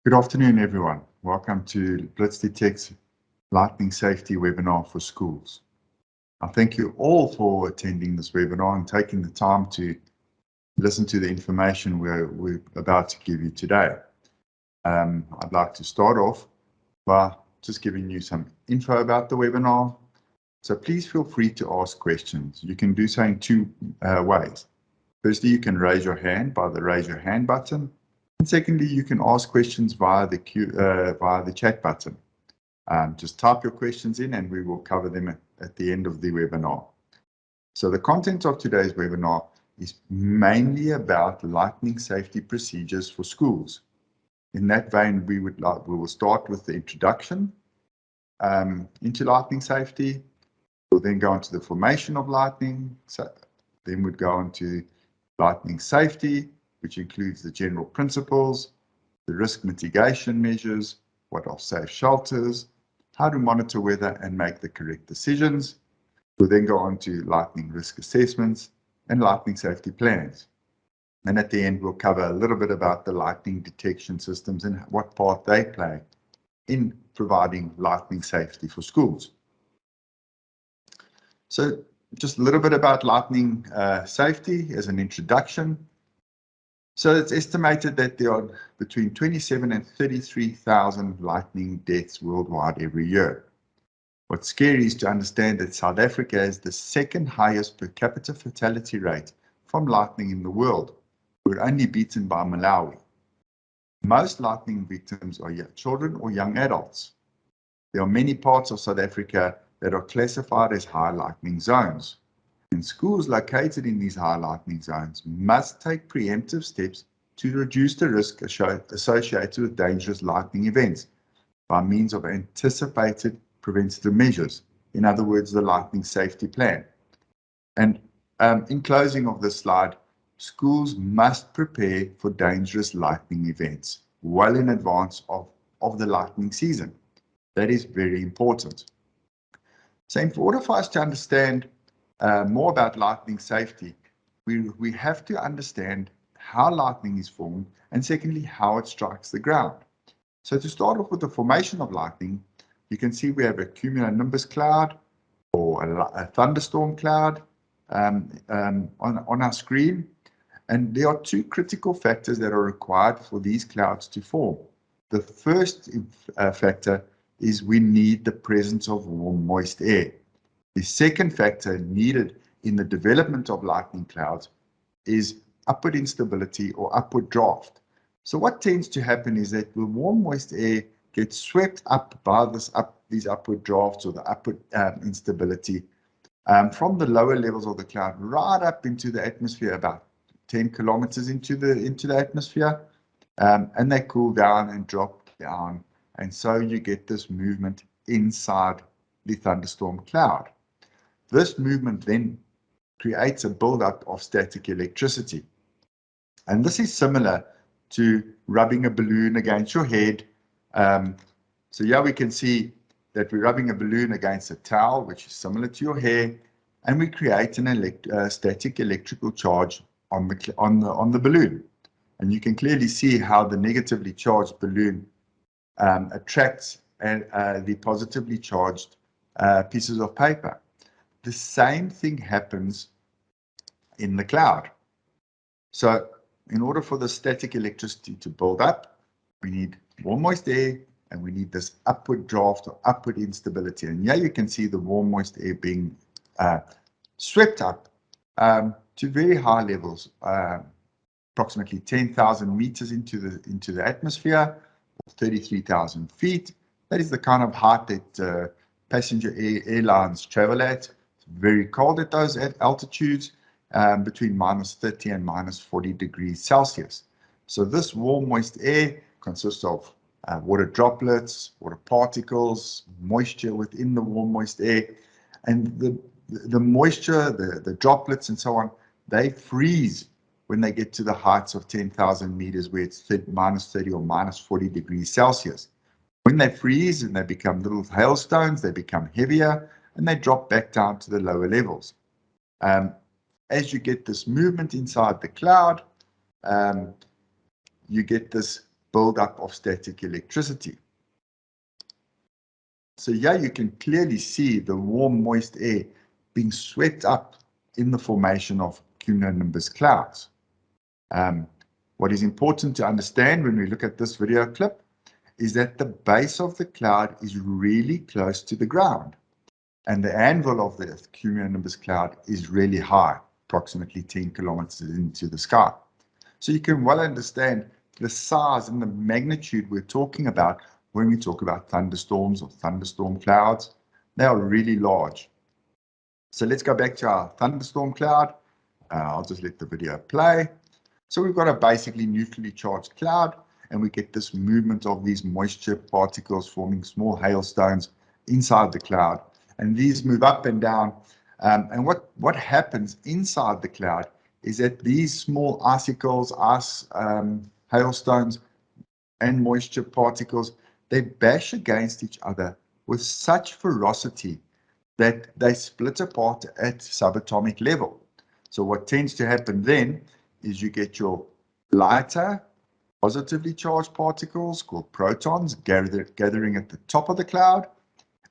Good afternoon, everyone. Welcome to Blitz-Detect's Lightning Safety webinar for schools. I thank you all for attending this webinar and taking the time to listen to the information we're about to give you today. I'd like to start off by just giving you some info about the webinar. So please feel free to ask questions. You can do so in two ways. Firstly, you can raise your hand by the raise your hand button. And secondly, you can ask questions via the chat button. Just type your questions in and we will cover them at the end of the webinar. So the content of today's webinar is mainly about lightning safety procedures for schools. In that vein, we will start with the introduction into lightning safety. We'll then go into the formation of lightning. So then we'd go into lightning safety, which includes the general principles, the risk mitigation measures, what are safe shelters, how to monitor weather and make the correct decisions. We'll then go on to lightning risk assessments and lightning safety plans. And at the end, we'll cover a little bit about the lightning detection systems and what part they play in providing lightning safety for schools. So just a little bit about lightning safety as an introduction. So it's estimated that there are between 27 and 33,000 lightning deaths worldwide every year. What's scary is to understand that South Africa has the second highest per capita fatality rate from lightning in the world. We're only beaten by Malawi. Most lightning victims are children or young adults. There are many parts of South Africa that are classified as high lightning zones. And schools located in these high lightning zones must take preemptive steps to reduce the risk associated with dangerous lightning events by means of anticipated preventative measures. In other words, the lightning safety plan. And in closing of this slide, schools must prepare for dangerous lightning events well in advance of the lightning season. That is very important. So in order for us to understand more about lightning safety, we have to understand how lightning is formed and secondly, how it strikes the ground. So to start off with the formation of lightning, you can see we have a cumulonimbus cloud or a thunderstorm cloud on our screen. And there are two critical factors that are required for these clouds to form. The first factor is we need the presence of warm, moist air. The second factor needed in the development of lightning clouds is upward instability or upward draft. So what tends to happen is that the warm, moist air gets swept up by these upward drafts or the upward instability from the lower levels of the cloud right up into the atmosphere, about 10 kilometers into the atmosphere, and they cool down and drop down. And so you get this movement inside the thunderstorm cloud. This movement then creates a buildup of static electricity. And this is similar to rubbing a balloon against your head. So here we can see that we're rubbing a balloon against a towel, which is similar to your hair, and we create an static electrical charge on the balloon. And you can clearly see how the negatively charged balloon attracts the positively charged pieces of paper. The same thing happens in the cloud. So in order for the static electricity to build up, we need warm, moist air, and we need this upward draft or upward instability. And here you can see the warm, moist air being swept up to very high levels, approximately 10,000 meters into the atmosphere, 33,000 feet. That is the kind of height that passenger airlines travel at. It's very cold at those altitudes, between -30 and -40 degrees Celsius. So this warm, moist air consists of water droplets, water particles, moisture within the warm, moist air, and the moisture, the droplets and so on, they freeze when they get to the heights of 10,000 meters where it's -30 or -40 degrees Celsius. When they freeze and they become little hailstones, they become heavier and they drop back down to the lower levels. As you get this movement inside the cloud, you get this buildup of static electricity. So here you can clearly see the warm, moist air being swept up in the formation of cumulonimbus clouds. What is important to understand when we look at this video clip is that the base of the cloud is really close to the ground, and the anvil of the cumulonimbus cloud is really high, approximately 10 kilometers into the sky. So you can well understand the size and the magnitude we're talking about when we talk about thunderstorms or thunderstorm clouds. They are really large. So let's go back to our thunderstorm cloud. I'll just let the video play. So we've got a basically neutrally charged cloud, and we get this movement of these moisture particles forming small hailstones inside the cloud. And these move up and down. And what happens inside the cloud is that these small icicles, hailstones, and moisture particles, they bash against each other with such ferocity that they split apart at subatomic level. So what tends to happen then is you get your lighter, positively charged particles called protons gathering at the top of the cloud,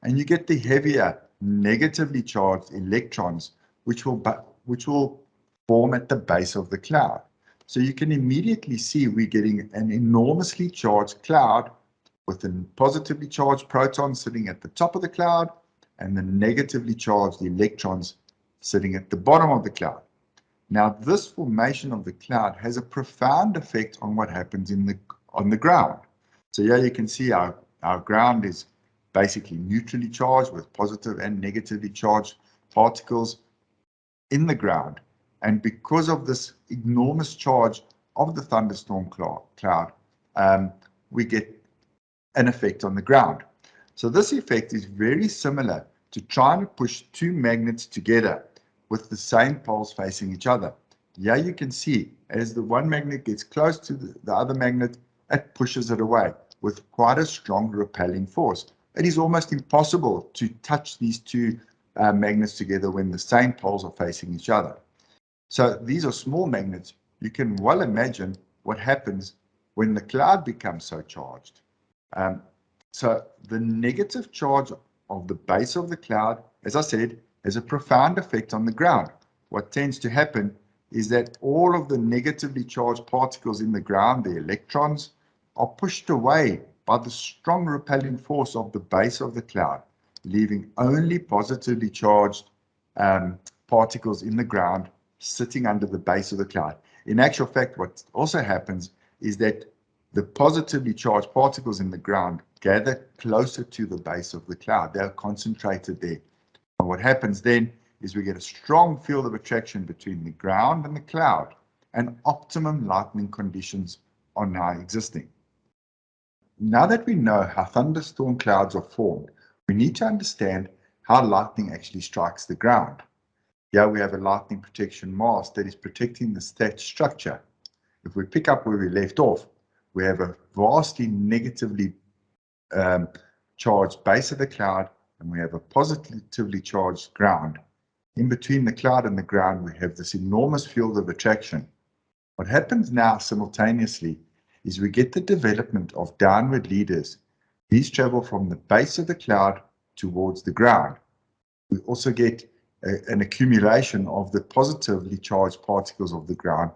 and you get the heavier, negatively charged electrons, which will form at the base of the cloud. So you can immediately see we're getting an enormously charged cloud with the positively charged protons sitting at the top of the cloud and the negatively charged electrons sitting at the bottom of the cloud. Now, this formation of the cloud has a profound effect on what happens on the ground. So here you can see our ground is basically neutrally charged with positive and negatively charged particles in the ground. And because of this enormous charge of the thunderstorm cloud, we get an effect on the ground. So this effect is very similar to trying to push two magnets together with the same poles facing each other. Here you can see as the one magnet gets close to the other magnet, it pushes it away with quite a strong repelling force. It is almost impossible to touch these two magnets together when the same poles are facing each other. So these are small magnets. You can well imagine what happens when the cloud becomes so charged. So the negative charge of the base of the cloud, as I said, has a profound effect on the ground. What tends to happen is that all of the negatively charged particles in the ground, the electrons, are pushed away by the strong repelling force of the base of the cloud, leaving only positively charged particles in the ground sitting under the base of the cloud. In actual fact, what also happens is that the positively charged particles in the ground gather closer to the base of the cloud. They're concentrated there. And what happens then is we get a strong field of attraction between the ground and the cloud, and optimum lightning conditions are now existing. Now that we know how thunderstorm clouds are formed, we need to understand how lightning actually strikes the ground. Here we have a lightning protection mast that is protecting the thatch structure. If we pick up where we left off, we have a vastly negatively charged base of the cloud, and we have a positively charged ground. In between the cloud and the ground, we have this enormous field of attraction. What happens now simultaneously is we get the development of downward leaders. These travel from the base of the cloud towards the ground. We also get an accumulation of the positively charged particles of the ground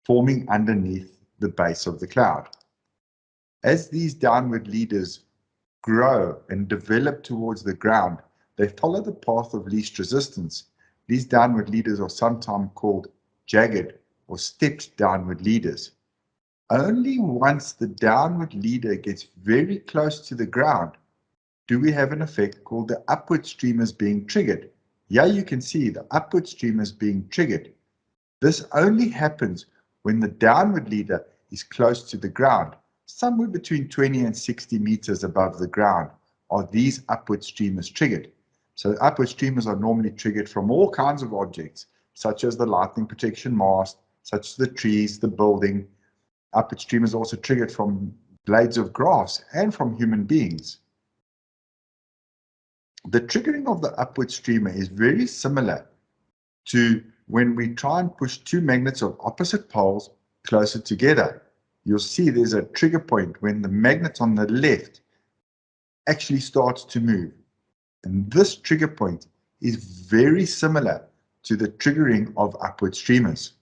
forming underneath the base of the cloud. As these downward leaders grow and develop towards the ground, they follow the path of least resistance. These downward leaders are sometimes called jagged or stepped downward leaders. Only once the downward leader gets very close to the ground do we have an effect called the upward streamers being triggered. Here you can see the upward streamers being triggered. This only happens when the downward leader is close to the ground. Somewhere between 20 and 60 meters above the ground are these upward streamers triggered. So upward streamers are normally triggered from all kinds of objects, such as the lightning protection mast, such as the trees, the building. Upward streamers are also triggered from blades of grass and from human beings. The triggering of the upward streamer is very similar to when we try and push two magnets of opposite poles closer together. you'll see there's a trigger point when the magnet on the left actually starts to move. And this trigger point is very similar to the triggering of upward streamers.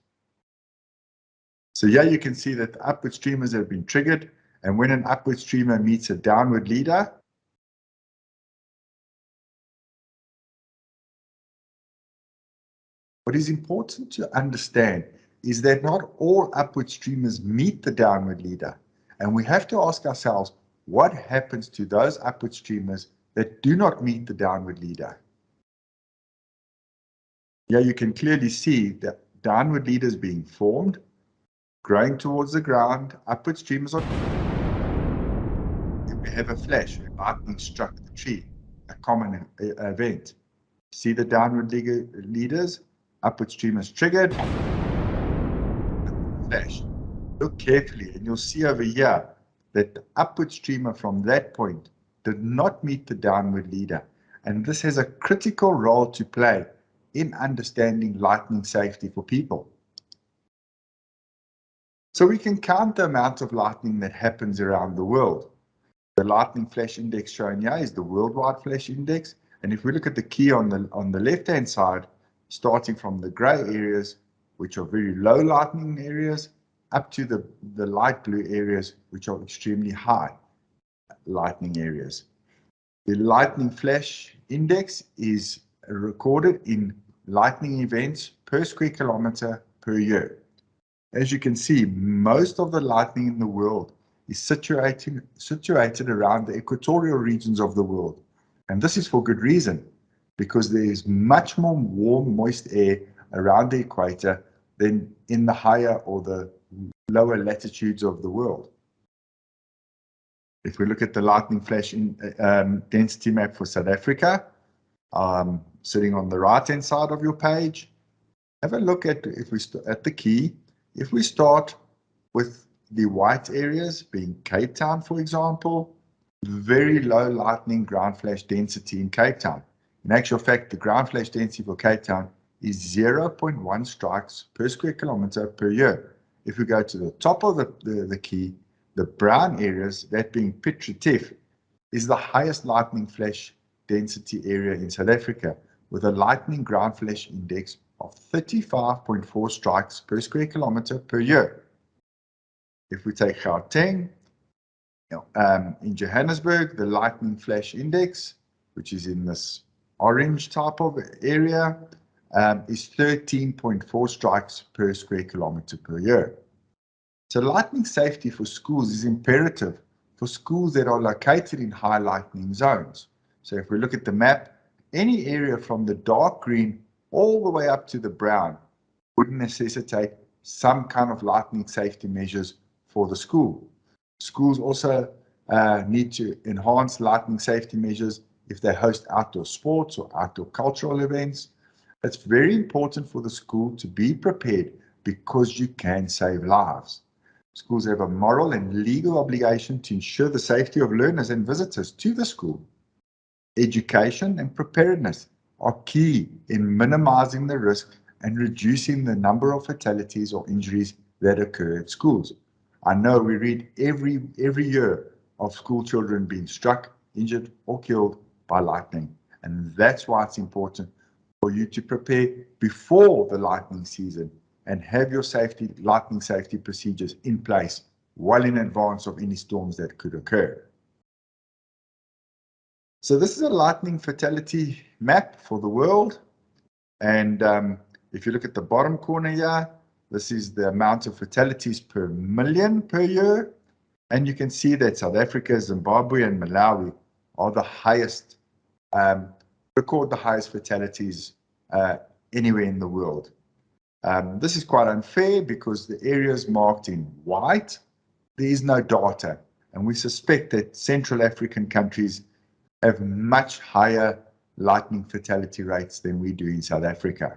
So here you can see that the upward streamers have been triggered, and when an upward streamer meets a downward leader, what is important to understand is that not all upward streamers meet the downward leader. And we have to ask ourselves, what happens to those upward streamers that do not meet the downward leader? Here you can clearly see the downward leaders being formed, growing towards the ground, upward streamers are. Then we have a flash where lightning struck the tree, a common event. See the downward leaders, upward streamers triggered, flash. Look carefully and you'll see over here that the upward streamer from that point did not meet the downward leader. And this has a critical role to play in understanding lightning safety for people. So we can count the amount of lightning that happens around the world. The lightning flash index shown here is the worldwide flash index. And if we look at the key on the left-hand side, starting from the gray areas, which are very low lightning areas, up to the light blue areas, which are extremely high lightning areas. The lightning flash index is recorded in lightning events per square kilometer per year. As you can see, most of the lightning in the world is situated around the equatorial regions of the world. And this is for good reason, because there is much more warm, moist air around the equator than in the higher or the lower latitudes of the world. If we look at the lightning flash density map for South Africa, sitting on the right-hand side of your page, have a look at at the key. If we start with the white areas, being Cape Town, for example, very low lightning ground flash density in Cape Town. In actual fact, the ground flash density for Cape Town is 0.1 strikes per square kilometer per year. If we go to the top of the key, the brown areas, that being Piet Retief, is the highest lightning flash density area in South Africa, with a lightning ground flash index of 35.4 strikes per square kilometer per year. If we take Gauteng, in Johannesburg, the lightning flash index, which is in this orange type of area, is 13.4 strikes per square kilometer per year. So lightning safety for schools is imperative for schools that are located in high lightning zones. So if we look at the map, any area from the dark green all the way up to the brown would necessitate some kind of lightning safety measures for the school. Schools also need to enhance lightning safety measures if they host outdoor sports or outdoor cultural events. It's very important for the school to be prepared because you can save lives. Schools have a moral and legal obligation to ensure the safety of learners and visitors to the school. Education and preparedness are key in minimizing the risk and reducing the number of fatalities or injuries that occur at schools. I know we read every year of school children being struck, injured, or killed by lightning, and that's why it's important for you to prepare before the lightning season and have your lightning safety procedures in place well in advance of any storms that could occur. So this is a lightning fatality map for the world. And if you look at the bottom corner here, this is the amount of fatalities per million per year. And you can see that South Africa, Zimbabwe, and Malawi are the highest, record the highest fatalities anywhere in the world. This is quite unfair because the areas marked in white, there is no data. And we suspect that Central African countries have much higher lightning fatality rates than we do in South Africa.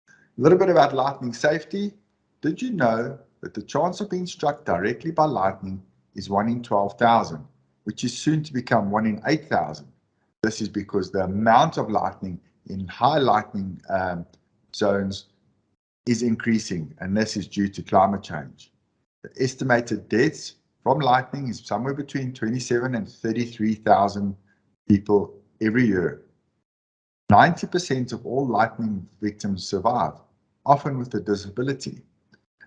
A little bit about lightning safety. Did you know that the chance of being struck directly by lightning is 1 in 12,000, which is soon to become 1 in 8,000? This is because the amount of lightning in high lightning zones is increasing, and this is due to climate change. The estimated deaths from lightning is somewhere between 27 and 33,000 people every year. 90% of all lightning victims survive, often with a disability.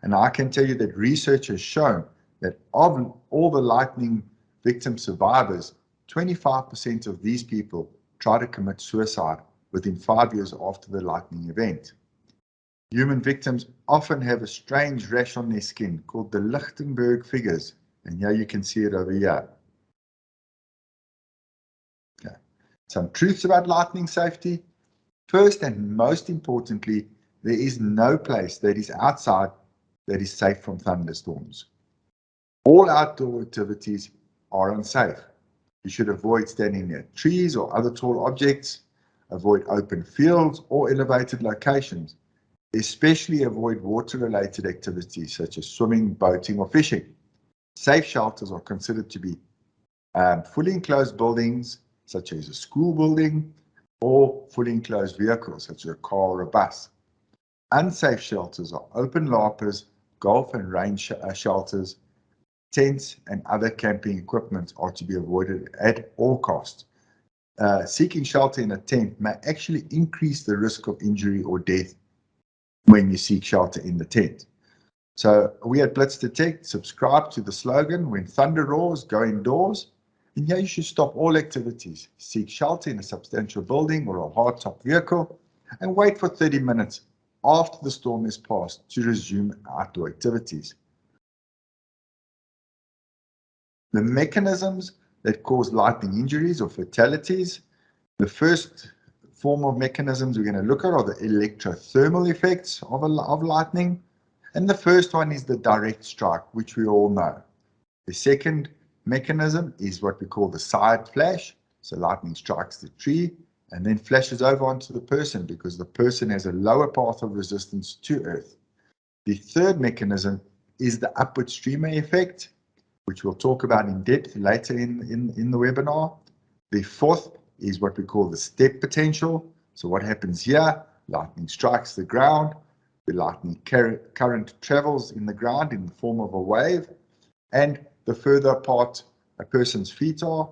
And I can tell you that research has shown that of all the lightning victim survivors, 25% of these people try to commit suicide within 5 years after the lightning event. Human victims often have a strange rash on their skin called the Lichtenberg figures, and here you can see it over here. Okay. Some truths about lightning safety. First and most importantly, there is no place that is outside that is safe from thunderstorms. All outdoor activities are unsafe. You should avoid standing near trees or other tall objects, avoid open fields or elevated locations, especially avoid water-related activities such as swimming, boating or fishing. Safe shelters are considered to be fully enclosed buildings such as a school building or fully enclosed vehicles such as a car or a bus. Unsafe shelters are open LARPers, golf and range shelters. Tents and other camping equipment are to be avoided at all costs. Seeking shelter in a tent may actually increase the risk of injury or death when you seek shelter in the tent. So we at Blitz-Detect subscribe to the slogan, when thunder roars, go indoors. And here you should stop all activities, seek shelter in a substantial building or a hardtop vehicle, and wait for 30 minutes after the storm is passed to resume outdoor activities. The mechanisms that cause lightning injuries or fatalities. The first form of mechanisms we're going to look at are the electrothermal effects of lightning. And the first one is the direct strike, which we all know. The second mechanism is what we call the side flash. So lightning strikes the tree and then flashes over onto the person because the person has a lower path of resistance to Earth. The third mechanism is the upward streamer effect, which we'll talk about in depth later in the webinar. The fourth is what we call the step potential. So what happens here? Lightning strikes the ground. The lightning current travels in the ground in the form of a wave. And the further apart a person's feet are,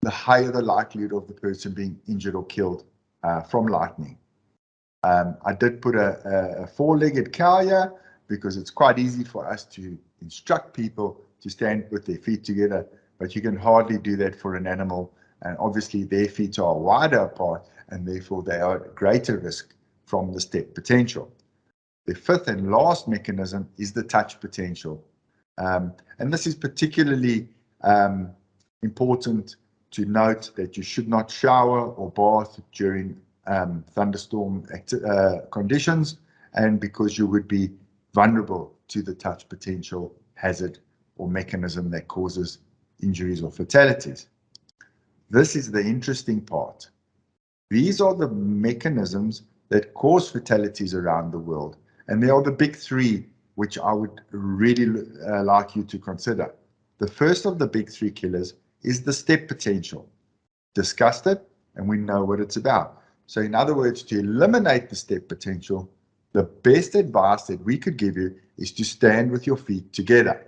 the higher the likelihood of the person being injured or killed from lightning. I did put a four-legged cow here because it's quite easy for us to instruct people to stand with their feet together, but you can hardly do that for an animal, and obviously their feet are wider apart and therefore they are at greater risk from the step potential. The fifth and last mechanism is the touch potential, and this is particularly important to note that you should not shower or bath during thunderstorm conditions, and because you would be vulnerable to the touch potential hazard or mechanism that causes injuries or fatalities. This is the interesting part. These are the mechanisms that cause fatalities around the world, and they are the big three which I would really like you to consider. The first of the big three killers is the step potential. Discussed it, and we know what it's about. So in other words, to eliminate the step potential, the best advice that we could give you is to stand with your feet together.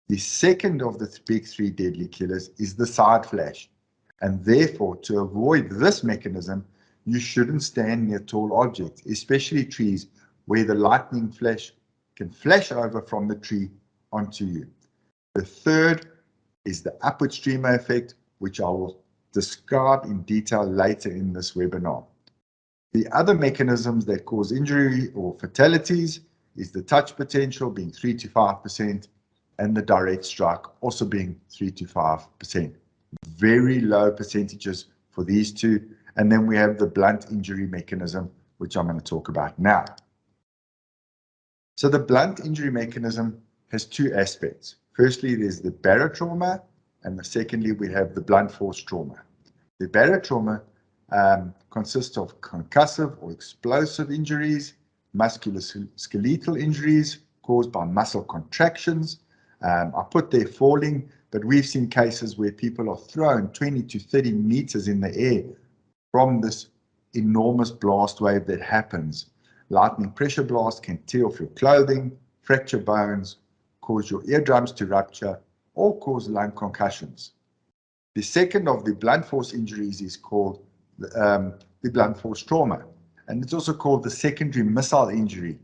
The second of the big three deadly killers is the side flash. And therefore, to avoid this mechanism, you shouldn't stand near tall objects, especially trees, where the lightning flash can flash over from the tree onto you. The third is the upward streamer effect, which I will describe in detail later in this webinar. The other mechanisms that cause injury or fatalities is the touch potential being 3 to 5%, and the direct strike also being 3 to 5%. Very low percentages for these two. And then we have the blunt injury mechanism, which I'm going to talk about now. So the blunt injury mechanism has two aspects. Firstly, there's the barotrauma, and secondly, we have the blunt force trauma. The barotrauma consists of concussive or explosive injuries, musculoskeletal injuries caused by muscle contractions. I put there falling, but we've seen cases where people are thrown 20 to 30 meters in the air from this enormous blast wave that happens. Lightning pressure blast can tear off your clothing, fracture bones, cause your eardrums to rupture, or cause lung concussions. The second of the blunt force injuries is called the blunt force trauma, and it's also called the secondary missile injury.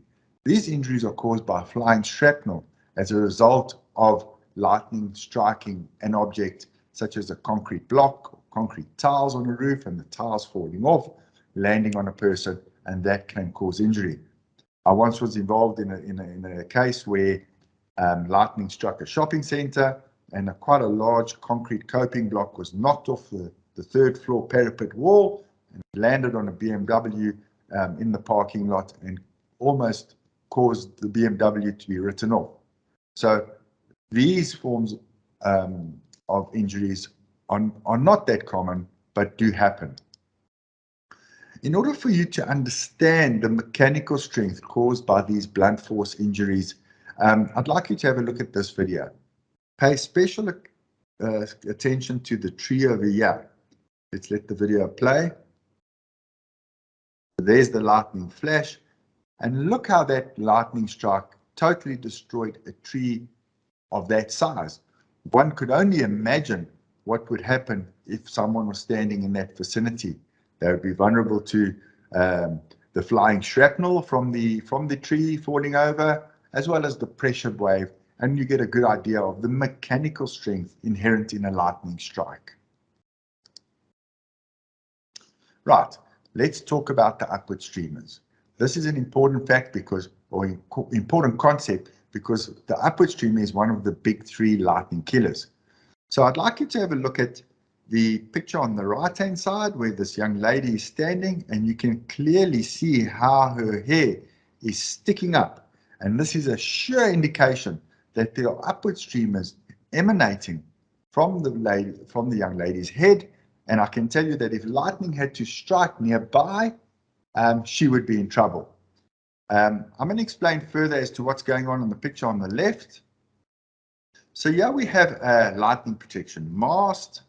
These injuries are caused by flying shrapnel as a result of lightning striking an object such as a concrete block or concrete tiles on a roof, and the tiles falling off, landing on a person, and that can cause injury. I once was involved in a case where lightning struck a shopping center, and quite a large concrete coping block was knocked off the third floor parapet wall and landed on a BMW in the parking lot and almost caused the BMW to be written off. So these forms of injuries are not that common, but do happen. In order for you to understand the mechanical strength caused by these blunt force injuries, I'd like you to have a look at this video. Pay special attention to the tree over here. Let's let the video play. There's the lightning flash, and look how that lightning strike totally destroyed a tree of that size. One could only imagine what would happen if someone was standing in that vicinity. They would be vulnerable to the flying shrapnel from the tree falling over, as well as the pressure wave, and you get a good idea of the mechanical strength inherent in a lightning strike. Right, let's talk about the upward streamers. This is an important fact important concept because the upward streamer is one of the big three lightning killers. So I'd like you to have a look at the picture on the right-hand side where this young lady is standing, and you can clearly see how her hair is sticking up. And this is a sure indication that there are upward streamers emanating from the young lady's head. And I can tell you that if lightning had to strike nearby, she would be in trouble. I'm going to explain further as to what's going on in the picture on the left. So here we have a lightning protection mast.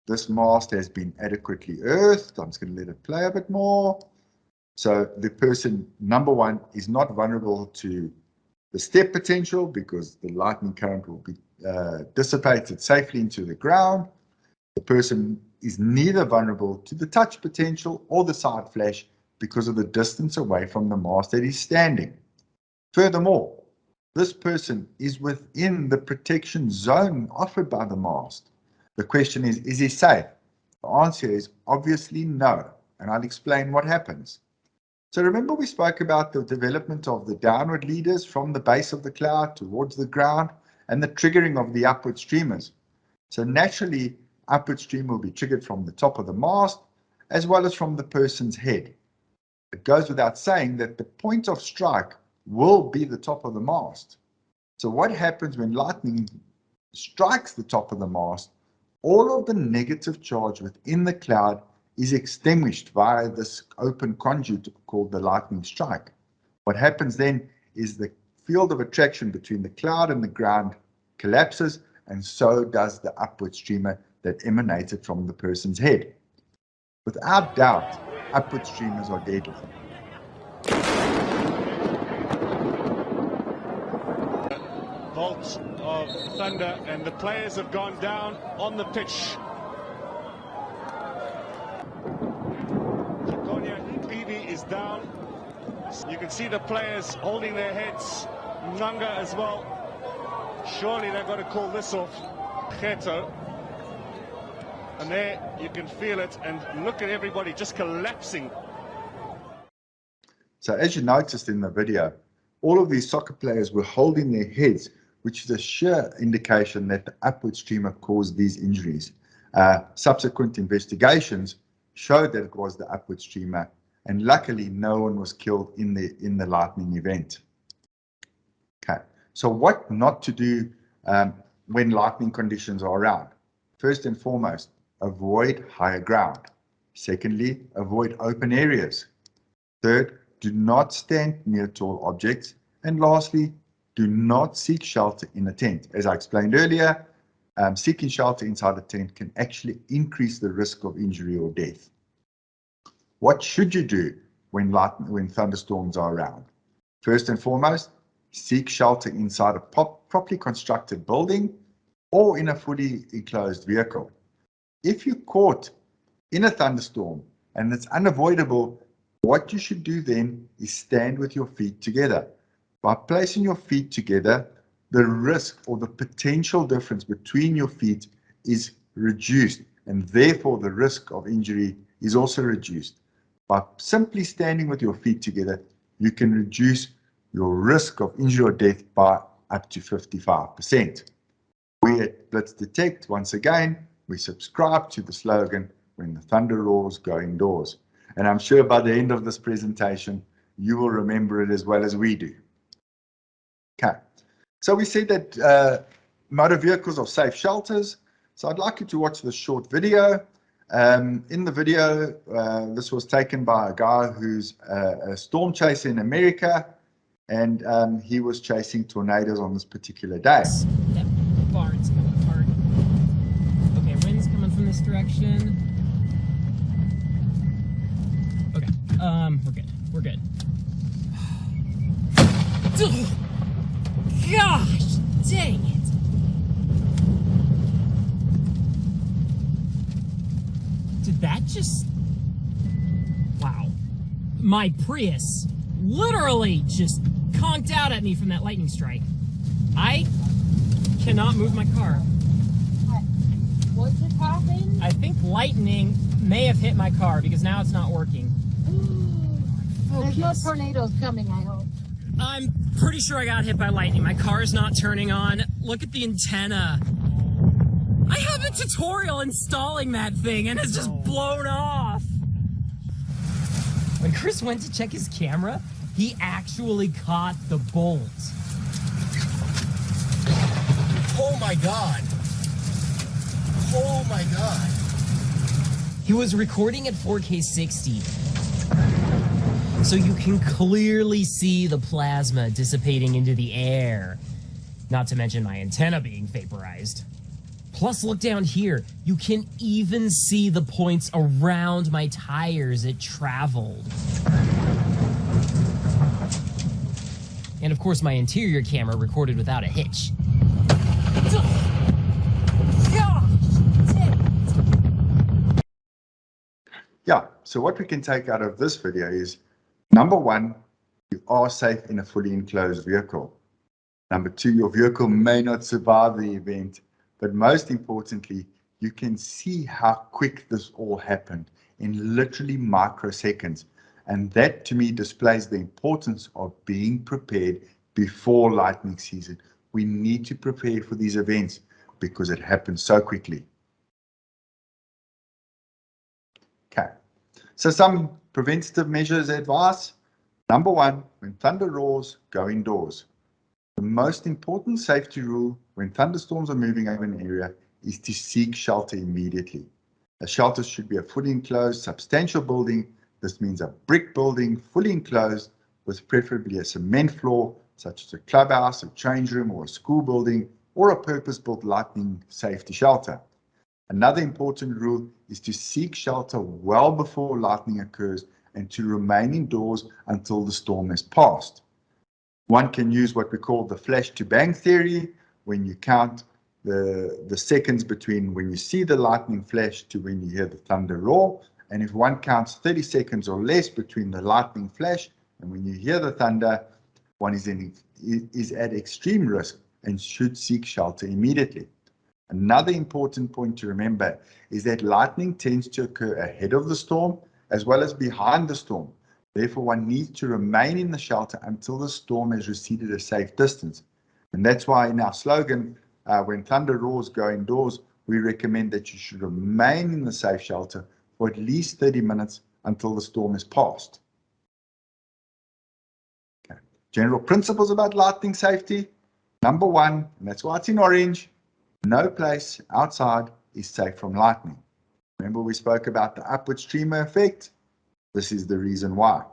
This mast has been adequately earthed. I'm just going to let it play a bit more. So the person, number one, is not vulnerable to the step potential because the lightning current will be dissipated safely into the ground. The person is neither vulnerable to the touch potential or the side flash because of the distance away from the mast that he's standing. Furthermore, this person is within the protection zone offered by the mast. The question is he safe? The answer is obviously no, and I'll explain what happens. So remember we spoke about the development of the downward leaders from the base of the cloud towards the ground and the triggering of the upward streamers. So naturally, upward stream will be triggered from the top of the mast as well as from the person's head. It goes without saying that the point of strike will be the top of the mast. So what happens when lightning strikes the top of the mast? All of the negative charge within the cloud is extinguished via this open conduit called the lightning strike. What happens then is the field of attraction between the cloud and the ground collapses, and so does the upward streamer that emanated from the person's head. Without doubt, upward streamers are deadly. Bolt of thunder, and the players have gone down on the pitch. Is down. You can see the players holding their heads. Nanga as well. Surely they've got to call this off. Geto. And there you can feel it, and look at everybody just collapsing. So as you noticed in the video, all of these soccer players were holding their heads, which is a sure indication that the upward streamer caused these injuries. Subsequent investigations showed that it was the upward streamer, and luckily no one was killed in the lightning event. Okay, so what not to do when lightning conditions are around? First and foremost, avoid higher ground. Secondly, avoid open areas. Third, do not stand near tall objects. And lastly, do not seek shelter in a tent. As I explained earlier, seeking shelter inside a tent can actually increase the risk of injury or death. What should you do when thunderstorms are around. First and foremost, seek shelter inside a properly constructed building or in a fully enclosed vehicle. If you're caught in a thunderstorm and it's unavoidable, what you should do then is stand with your feet together. By placing your feet together, the risk or the potential difference between your feet is reduced, and therefore the risk of injury is also reduced. By simply standing with your feet together, you can reduce your risk of injury or death by up to 55%. We at Blitz-Detect, once again, we subscribe to the slogan, "When the thunder roars, go indoors." And I'm sure by the end of this presentation, you will remember it as well as we do. Okay, so we said that motor vehicles are safe shelters. So I'd like you to watch this short video. In the video, this was taken by a guy who's a storm chaser in America, and he was chasing tornadoes on this particular day. That barn's coming apart. Okay, wind's coming from this direction. Okay, we're good. We're good. Gosh, dang it. Did that just... Wow. My Prius literally just conked out at me from that lightning strike. I cannot move my car. What just happened? I think lightning may have hit my car because now it's not working. There's no tornadoes coming, I hope. I'm pretty sure I got hit by lightning. My car is not turning on. Look at the antenna. I have a tutorial installing that thing and it's just blown off. When Chris went to check his camera, he actually caught the bolt. Oh my God. Oh my God. He was recording at 4K 60. So you can clearly see the plasma dissipating into the air. Not to mention my antenna being vaporized. Plus, look down here. You can even see the points around my tires it traveled. And of course, my interior camera recorded without a hitch. Yeah, so what we can take out of this video is, number one, you are safe in a fully enclosed vehicle. Number two, your vehicle may not survive the event, but most importantly, you can see how quick this all happened in literally microseconds. And that to me displays the importance of being prepared before lightning season. We need to prepare for these events because it happens so quickly. Okay, so some preventative measures advice. Number one, when thunder roars, go indoors. The most important safety rule when thunderstorms are moving over an area is to seek shelter immediately. A shelter should be a fully enclosed, substantial building. This means a brick building, fully enclosed, with preferably a cement floor, such as a clubhouse, a change room, or a school building, or a purpose-built lightning safety shelter. Another important rule is to seek shelter well before lightning occurs and to remain indoors until the storm has passed. One can use what we call the flash to bang theory, when you count the seconds between when you see the lightning flash to when you hear the thunder roar. And if one counts 30 seconds or less between the lightning flash and when you hear the thunder, one is at extreme risk and should seek shelter immediately. Another important point to remember is that lightning tends to occur ahead of the storm as well as behind the storm. Therefore, one needs to remain in the shelter until the storm has receded a safe distance. And that's why in our slogan, when thunder roars, go indoors, we recommend that you should remain in the safe shelter for at least 30 minutes until the storm has passed. Okay. General principles about lightning safety. Number one, and that's why it's in orange, no place outside is safe from lightning. Remember we spoke about the upward streamer effect? This is the reason why.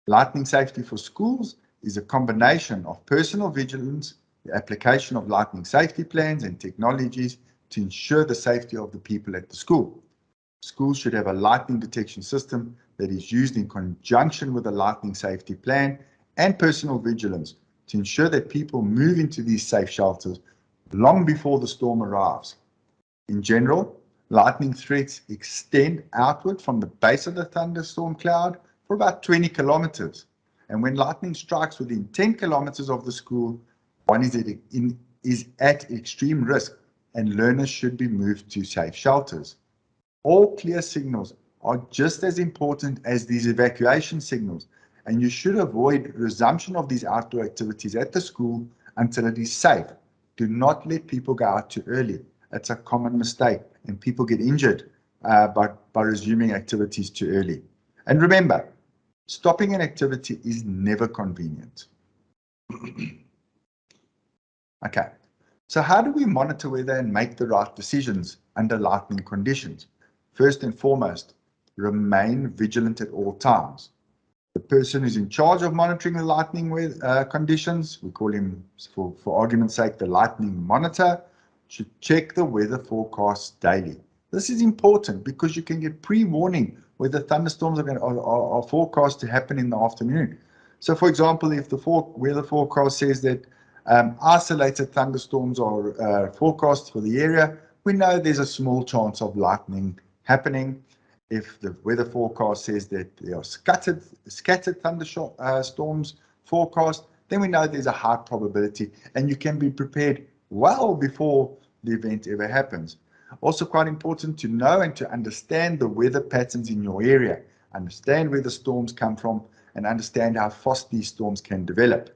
Lightning safety for schools is a combination of personal vigilance, the application of lightning safety plans and technologies to ensure the safety of the people at the school. Schools should have a lightning detection system that is used in conjunction with a lightning safety plan and personal vigilance to ensure that people move into these safe shelters long before the storm arrives. In general, lightning threats extend outward from the base of the thunderstorm cloud for about 20 kilometers. And when lightning strikes within 10 kilometers of the school, one is at extreme risk and learners should be moved to safe shelters. All clear signals are just as important as these evacuation signals, and you should avoid resumption of these outdoor activities at the school until it is safe. Do not let people go out too early. It's a common mistake, and people get injured by resuming activities too early. And remember, stopping an activity is never convenient. Okay, so how do we monitor weather and make the right decisions under lightning conditions? First and foremost, remain vigilant at all times. The person who's in charge of monitoring the lightning conditions, we call him, for argument's sake, the lightning monitor, should check the weather forecasts daily. This is important because you can get pre-warning whether thunderstorms are forecast to happen in the afternoon. So, for example, if the weather forecast says that isolated thunderstorms are forecast for the area, we know there's a small chance of lightning happening. If the weather forecast says that there are scattered thunderstorms forecast, then we know there's a high probability and you can be prepared well before the event ever happens. Also quite important to know and to understand the weather patterns in your area, understand where the storms come from and understand how fast these storms can develop.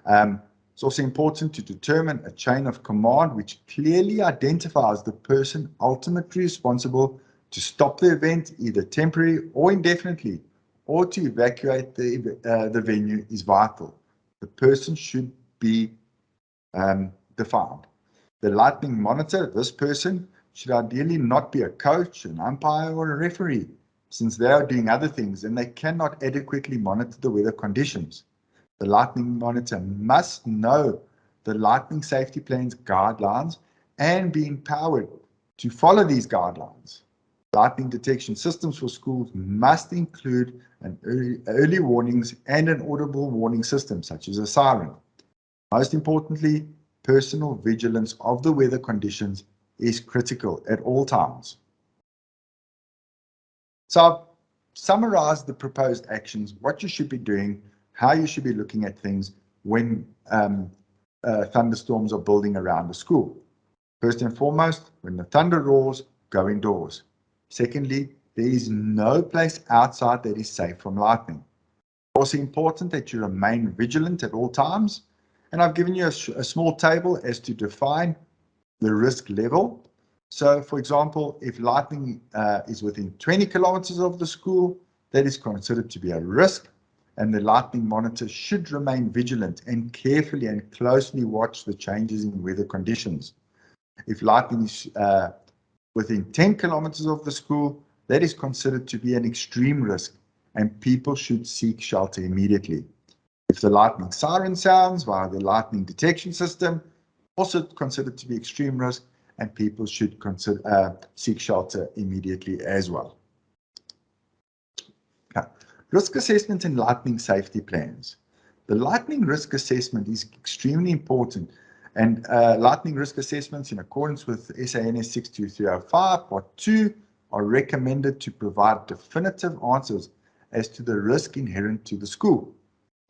It's also important to determine a chain of command which clearly identifies the person ultimately responsible to stop the event, either temporarily or indefinitely, or to evacuate the venue is vital. The person should be defined. The lightning monitor, this person, should ideally not be a coach, an umpire, or a referee, since they are doing other things and they cannot adequately monitor the weather conditions. The lightning monitor must know the lightning safety plan's guidelines and be empowered to follow these guidelines. Lightning detection systems for schools must include an early warnings and an audible warning system, such as a siren. Most importantly, personal vigilance of the weather conditions is critical at all times. So I've summarized the proposed actions, what you should be doing, how you should be looking at things when thunderstorms are building around the school. First and foremost, when the thunder roars, go indoors. Secondly, there is no place outside that is safe from lightning. Also important that you remain vigilant at all times. And I've given you a small table as to define the risk level. So, for example, if lightning is within 20 kilometers of the school, that is considered to be a risk, and the lightning monitor should remain vigilant and carefully and closely watch the changes in weather conditions. If lightning is within 10 kilometers of the school, that is considered to be an extreme risk, and people should seek shelter immediately. If the lightning siren sounds via the lightning detection system, also considered to be extreme risk, and people should seek shelter immediately as well. Okay. Risk assessment and lightning safety plans. The lightning risk assessment is extremely important, and lightning risk assessments in accordance with SANS 62305 Part 2 are recommended to provide definitive answers as to the risk inherent to the school.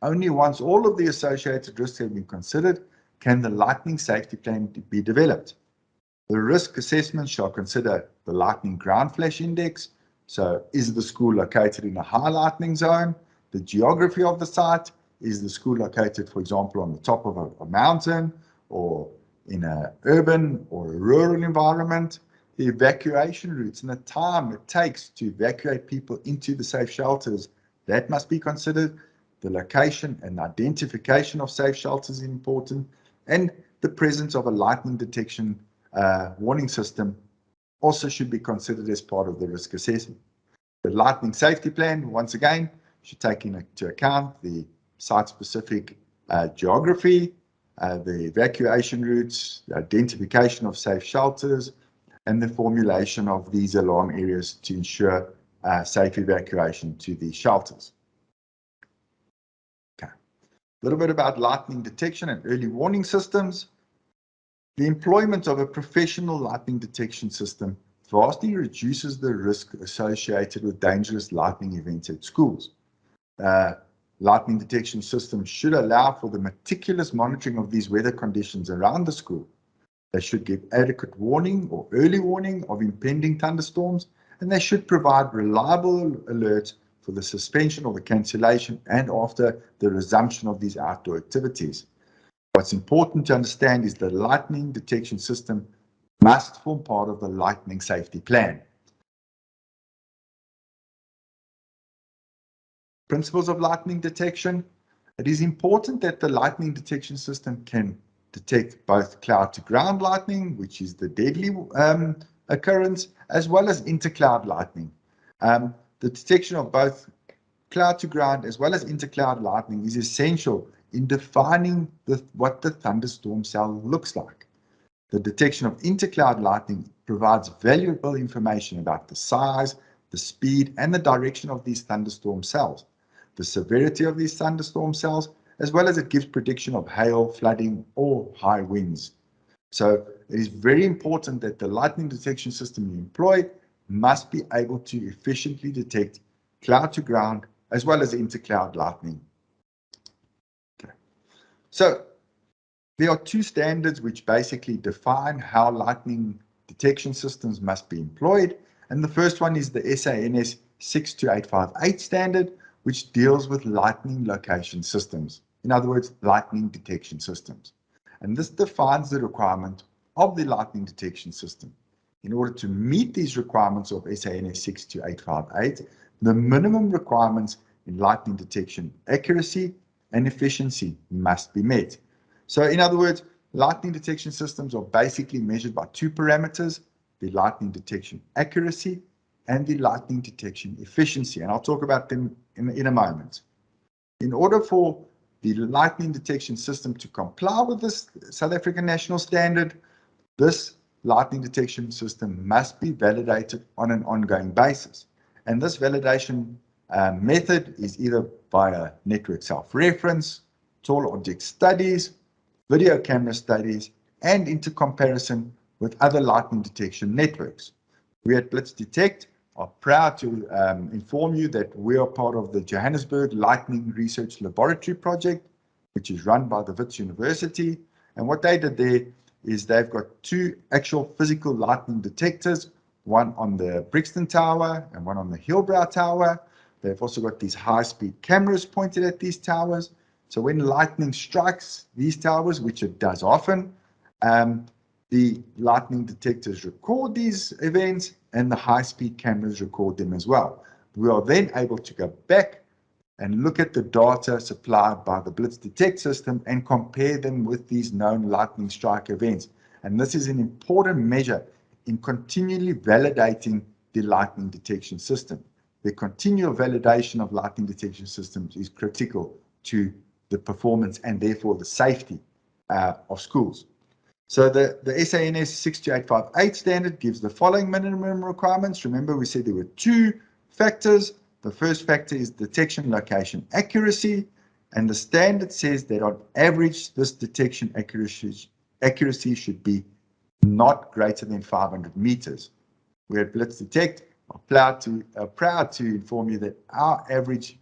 Only once all of the associated risks have been considered can the lightning safety plan be developed. The risk assessment shall consider the lightning ground flash index. So is the school located in a high lightning zone? The geography of the site. Is the school located, for example, on the top of a mountain or in an urban or a rural environment? The evacuation routes and the time it takes to evacuate people into the safe shelters, that must be considered. The location and identification of safe shelters is important, and the presence of a lightning detection warning system also should be considered as part of the risk assessment. The lightning safety plan, once again, should take into account the site-specific geography, the evacuation routes, the identification of safe shelters, and the formulation of these alarm areas to ensure safe evacuation to the shelters. Okay. A little bit about lightning detection and early warning systems. The employment of a professional lightning detection system vastly reduces the risk associated with dangerous lightning events at schools. Lightning detection systems should allow for the meticulous monitoring of these weather conditions around the school. They should give adequate warning or early warning of impending thunderstorms, and they should provide reliable alerts for the suspension or the cancellation and after the resumption of these outdoor activities. What's important to understand is the lightning detection system must form part of the lightning safety plan. Principles of lightning detection. It is important that the lightning detection system can detect both cloud to ground lightning, which is the deadly occurrence, as well as intercloud lightning. The detection of both cloud to ground as well as intercloud lightning is essential in defining what the thunderstorm cell looks like. The detection of intercloud lightning provides valuable information about the size, the speed, and the direction of these thunderstorm cells, the severity of these thunderstorm cells, as well as it gives prediction of hail, flooding, or high winds. So it is very important that the lightning detection system you employ must be able to efficiently detect cloud to ground as well as intercloud lightning. Okay. So there are two standards which basically define how lightning detection systems must be employed. And the first one is the SANS 62858 standard, which deals with lightning location systems. In other words, lightning detection systems. And this defines the requirement of the lightning detection system. In order to meet these requirements of SANS 62858, the minimum requirements in lightning detection accuracy and efficiency must be met. So in other words, lightning detection systems are basically measured by two parameters, the lightning detection accuracy and the lightning detection efficiency. And I'll talk about them in a moment. In order for the lightning detection system to comply with this South African national standard, this lightning detection system must be validated on an ongoing basis. And this validation method is either via network self-reference, tall object studies, video camera studies, and into comparison with other lightning detection networks. We at Blitz-Detect are proud to inform you that we are part of the Johannesburg Lightning Research Laboratory project, which is run by the Wits University. And what they did there is they've got two actual physical lightning detectors, one on the Brixton Tower and one on the Hillbrow Tower. They've also got these high-speed cameras pointed at these towers. So when lightning strikes these towers, which it does often, the lightning detectors record these events and the high-speed cameras record them as well. We are then able to go back and look at the data supplied by the Blitz-Detect system and compare them with these known lightning strike events. And this is an important measure in continually validating the lightning detection system. The continual validation of lightning detection systems is critical to the performance and therefore the safety of schools. So the SANS 62858 standard gives the following minimum requirements. Remember, we said there were two factors. The first factor is detection location accuracy, and the standard says that on average, this detection accuracy should be not greater than 500 meters. We at Blitz-Detect are proud to inform you that our average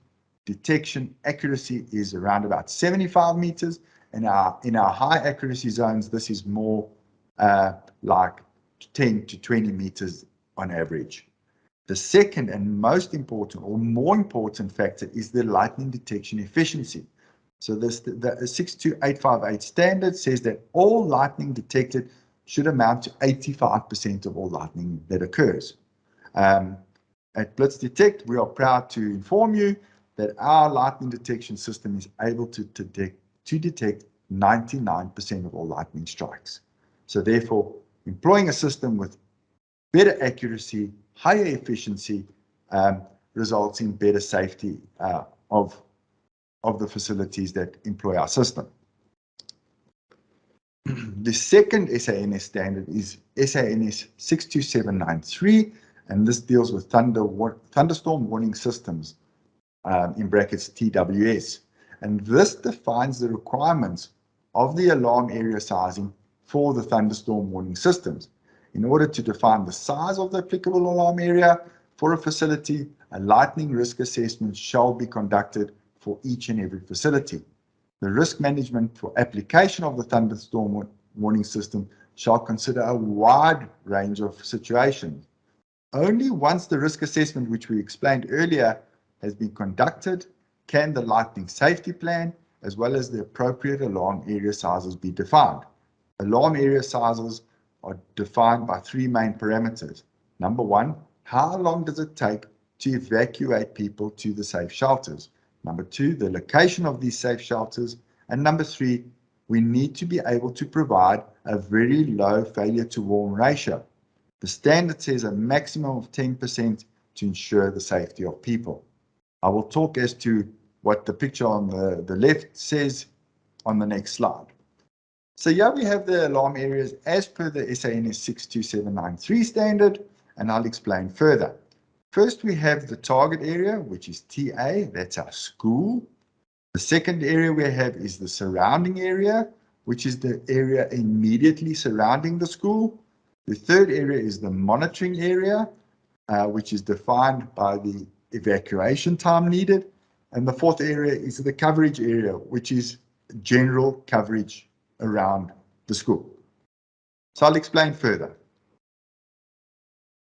detection accuracy is around about 75 meters, and in our high accuracy zones, this is more like 10 to 20 meters on average. The second and most important or more important factor is the lightning detection efficiency. So the 62858 standard says that all lightning detected should amount to 85% of all lightning that occurs. At Blitz-Detect, we are proud to inform you that our lightning detection system is able to detect 99% of all lightning strikes. So therefore, employing a system with better accuracy, higher efficiency, results in better safety of the facilities that employ our system. The second SANS standard is SANS 62793, and this deals with thunderstorm warning systems, in brackets TWS. And this defines the requirements of the alarm area sizing for the thunderstorm warning systems. In order to define the size of the applicable alarm area for a facility, a lightning risk assessment shall be conducted for each and every facility. The risk management for application of the thunderstorm warning system shall consider a wide range of situations. Only once the risk assessment, which we explained earlier, has been conducted, can the lightning safety plan, as well as the appropriate alarm area sizes, be defined. Alarm area sizes are defined by three main parameters. Number one, how long does it take to evacuate people to the safe shelters? Number two, the location of these safe shelters. And number three, we need to be able to provide a very low failure to warn ratio. The standard says a maximum of 10% to ensure the safety of people. I will talk as to what the picture on the left says on the next slide. So here we have the alarm areas as per the SANS 62793 standard, and I'll explain further. First, we have the target area, which is TA, that's our school. The second area we have is the surrounding area, which is the area immediately surrounding the school. The third area is the monitoring area, which is defined by the evacuation time needed. And the fourth area is the coverage area, which is general coverage around the school. So I'll explain further.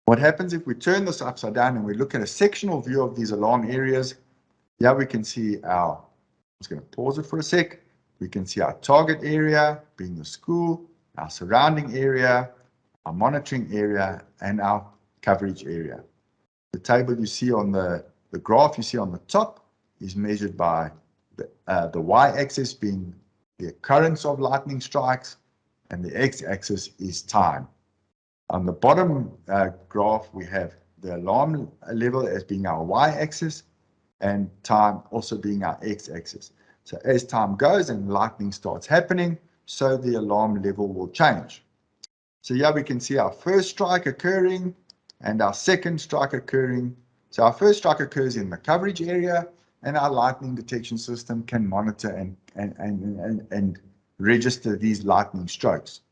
What happens if we turn this upside down and we look at a sectional view of these alarm areas? Here we can see our, I'm just going to pause it for a sec. We can see our target area being the school, our surrounding area, our monitoring area, and our coverage area. The table you see on the graph you see on the top is measured by the y-axis being the occurrence of lightning strikes, and the x-axis is time. On the bottom graph, we have the alarm level as being our y-axis and time also being our x-axis. So as time goes and lightning starts happening, so the alarm level will change. So here we can see our first strike occurring and our second strike occurring. So our first strike occurs in the coverage area, and our lightning detection system can monitor and register these lightning strokes.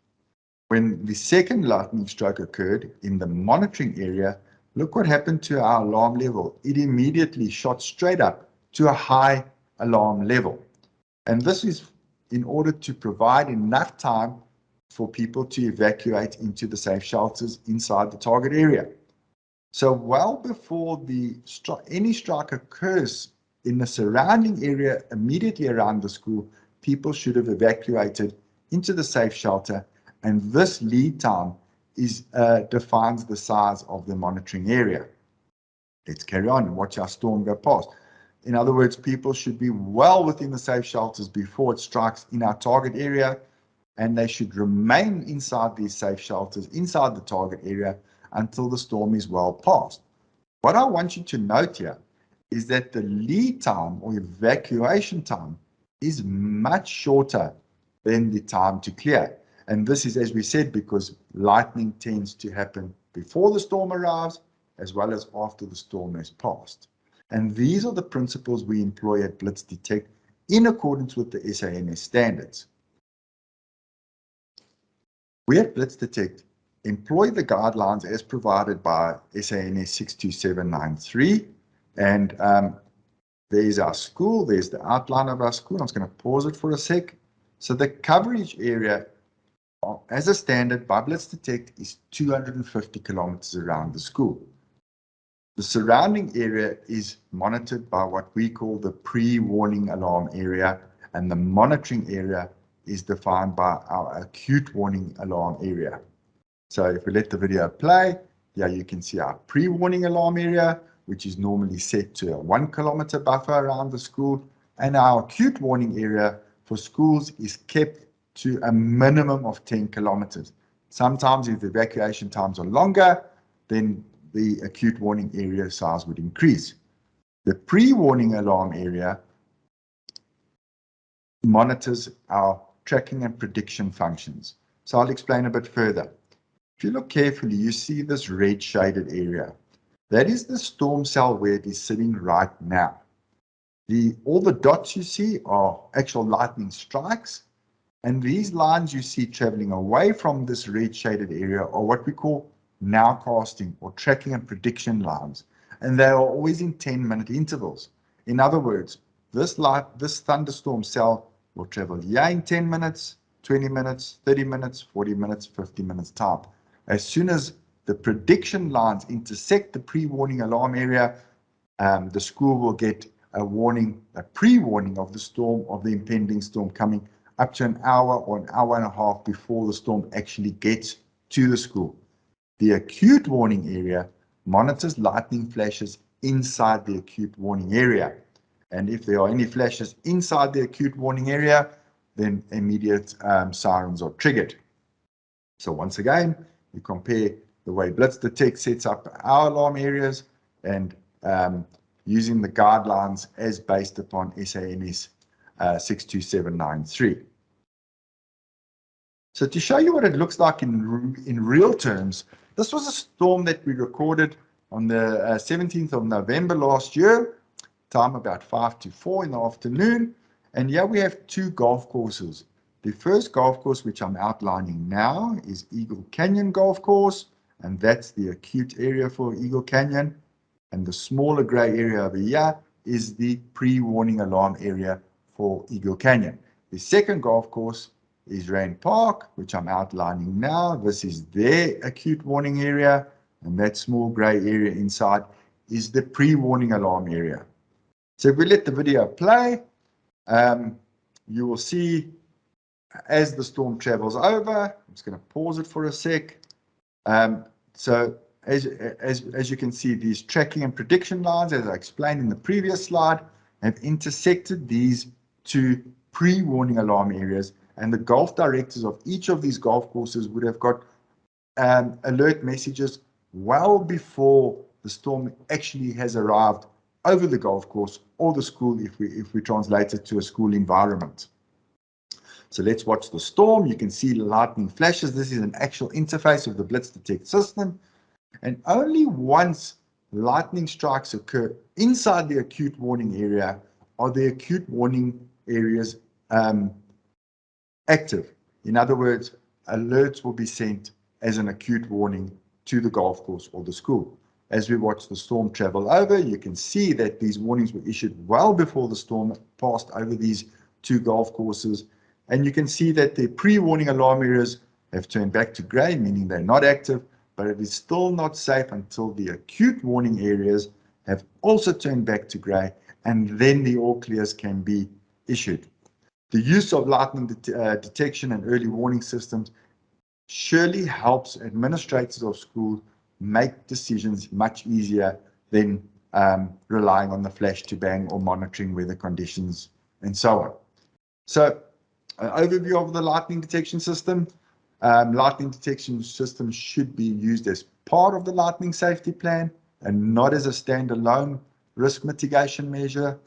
When the second lightning stroke occurred in the monitoring area, look what happened to our alarm level. It immediately shot straight up to a high alarm level. And this is in order to provide enough time for people to evacuate into the safe shelters inside the target area. So well before any strike occurs in the surrounding area immediately around the school, people should have evacuated into the safe shelter, and this lead time defines the size of the monitoring area. Let's carry on and watch our storm go past. In other words, people should be well within the safe shelters before it strikes in our target area, and they should remain inside these safe shelters, inside the target area, until the storm is well past. What I want you to note here is that the lead time or evacuation time is much shorter than the time to clear. And this is, as we said, because lightning tends to happen before the storm arrives, as well as after the storm has passed. And these are the principles we employ at Blitz-Detect in accordance with the SANS standards. We at Blitz-Detect employ the guidelines as provided by SANS 62793. And there's our school, there's the outline of our school. I'm just going to pause it for a sec. So the coverage area as a standard by Blitz-Detect is 250 kilometers around the school. The surrounding area is monitored by what we call the pre-warning alarm area, and the monitoring area is defined by our acute warning alarm area. So if we let the video play, yeah, you can see our pre-warning alarm area, which is normally set to a 1 kilometer buffer around the school, and our acute warning area for schools is kept to a minimum of 10 kilometers. Sometimes if the evacuation times are longer, then the acute warning area size would increase. The pre-warning alarm area monitors our tracking and prediction functions. So I'll explain a bit further. If you look carefully, you see this red shaded area. That is the storm cell where it is sitting right now. All the dots you see are actual lightning strikes, and these lines you see traveling away from this red shaded area are what we call nowcasting or tracking and prediction lines, and they are always in 10-minute intervals. In other words, this thunderstorm cell will travel here in 10 minutes, 20 minutes, 30 minutes, 40 minutes, 50 minutes time. As soon as the prediction lines intersect the pre-warning alarm area, the school will get a warning, a pre-warning of the storm, of the impending storm coming up to an hour or an hour and a half before the storm actually gets to the school. The acute warning area monitors lightning flashes inside the acute warning area. And if there are any flashes inside the acute warning area, then immediate sirens are triggered. So once again, you compare the way Blitz-Detect sets up our alarm areas and using the guidelines as based upon SANS 62793. So to show you what it looks like in real terms, this was a storm that we recorded on the 17th of November last year, time about 5 to 4 in the afternoon. And here we have two golf courses. The first golf course, which I'm outlining now, is Eagle Canyon Golf Course, and that's the acute area for Eagle Canyon. And the smaller gray area over here is the pre-warning alarm area for Eagle Canyon. The second golf course is Rand Park, which I'm outlining now. This is their acute warning area, and that small gray area inside is the pre-warning alarm area. So if we let the video play, you will see as the storm travels over. I'm just going to pause it for a sec. So as you can see, these tracking and prediction lines, as I explained in the previous slide, have intersected these two pre-warning alarm areas, and the golf directors of each of these golf courses would have got alert messages well before the storm actually has arrived over the golf course or the school, if we translate it to a school environment. So let's watch the storm. You can see lightning flashes. This is an actual interface of the Blitz-Detect system. And only once lightning strikes occur inside the acute warning area are the acute warning areas active. In other words, alerts will be sent as an acute warning to the golf course or the school. As we watch the storm travel over, you can see that these warnings were issued well before the storm passed over these two golf courses. And you can see that the pre-warning alarm areas have turned back to grey, meaning they're not active, but it is still not safe until the acute warning areas have also turned back to grey, and then the all clears can be issued. The use of lightning detection and early warning systems surely helps administrators of schools make decisions much easier than relying on the flash to bang or monitoring weather conditions and so on. So an overview of the lightning detection system. Lightning detection system should be used as part of the lightning safety plan and not as a standalone risk mitigation measure.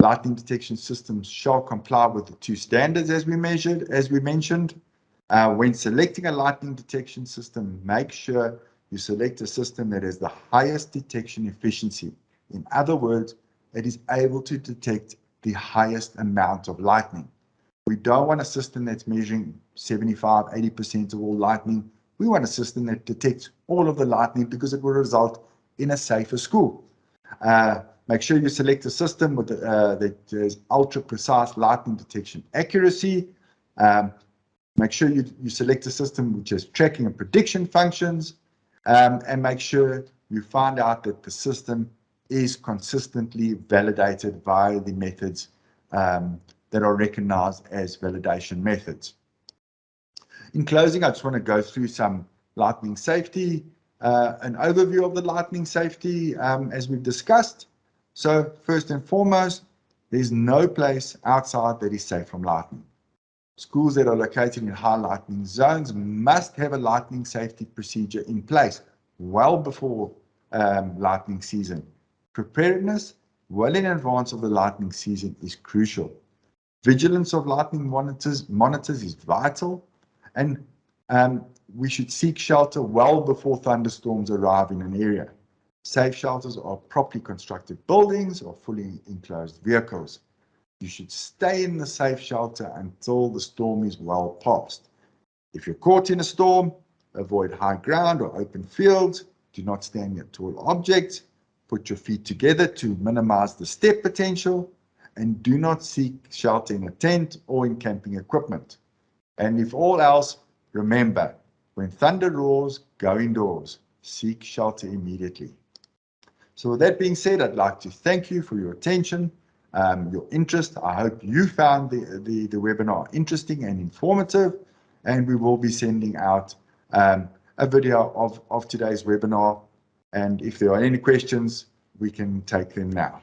Lightning detection systems shall comply with the two standards as we mentioned. When selecting a lightning detection system, make sure you select a system that has the highest detection efficiency. In other words, it is able to detect the highest amount of lightning. We don't want a system that's measuring 75, 80% of all lightning. We want a system that detects all of the lightning because it will result in a safer school. Make sure you select a system with that has ultra precise lightning detection accuracy. Make sure you select a system which has tracking and prediction functions, and make sure you find out that the system is consistently validated via the methods that are recognized as validation methods. In closing, I just want to go through some lightning safety, an overview of the lightning safety as we've discussed. So first and foremost, there's no place outside that is safe from lightning. Schools that are located in high lightning zones must have a lightning safety procedure in place well before lightning season. Preparedness well in advance of the lightning season is crucial. Vigilance of lightning monitors is vital, and we should seek shelter well before thunderstorms arrive in an area. Safe shelters are properly constructed buildings or fully enclosed vehicles. You should stay in the safe shelter until the storm is well past. If you're caught in a storm, avoid high ground or open fields. Do not stand near tall objects. Put your feet together to minimize the step potential, and do not seek shelter in a tent or in camping equipment. And if all else, remember, when thunder roars, go indoors. Seek shelter immediately. So with that being said, I'd like to thank you for your attention, your interest. I hope you found the webinar interesting and informative, and we will be sending out a video of today's webinar. And if there are any questions, we can take them now.